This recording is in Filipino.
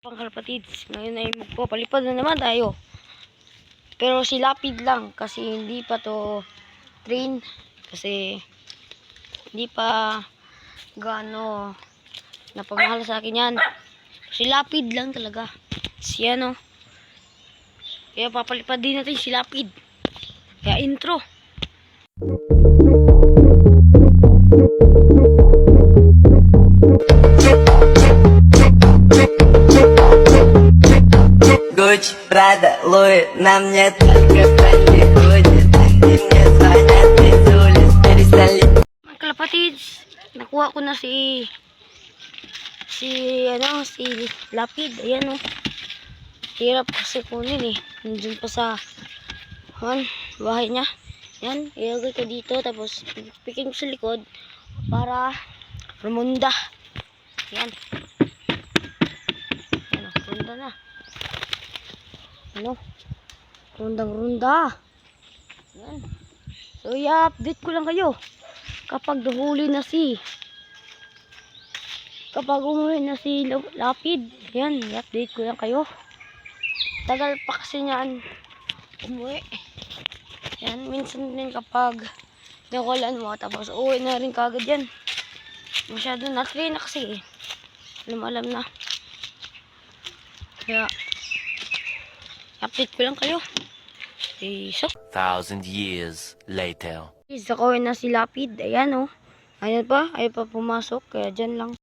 Pangkalapatids, ngayon ay magpapalipad na naman tayo. Pero si Lapid lang kasi hindi pa to train. Kasi hindi pa gaano napagmahal sa akin yan. Si Lapid lang talaga. Siya no. Kaya papalipad din natin si Lapid. Kaya intro. Gucci, Prada, Louis, на мне только происходит. И мне звонят из улиц, перестали. Mga kalapatids, nakuha ko na si Lapid. Ayan o. Hirap kasi kunin eh. Nandun pa sa bahay niya. Yan, ilagay ko dito. Tapos pikin ko sa likod para rumunda. Yan. Yan o, runda na. Ano? Rundang-runda. Yan. So, i-update ko lang kayo. Kapag umuwi na si Lapid, yan, i-update ko lang kayo. Tagal pa kasi niyan umuwi. Yan, minsan din kapag nakulaan mo, tapos uwi na rin kagad yan. Masyado na-train na kasi eh. Alam na. Kaya, update ko lang kayo. So, 1,000 years later. ako na si Lapid. Ayan oh. Ayan pa. Ayaw pa pumasok. Kaya dyan lang.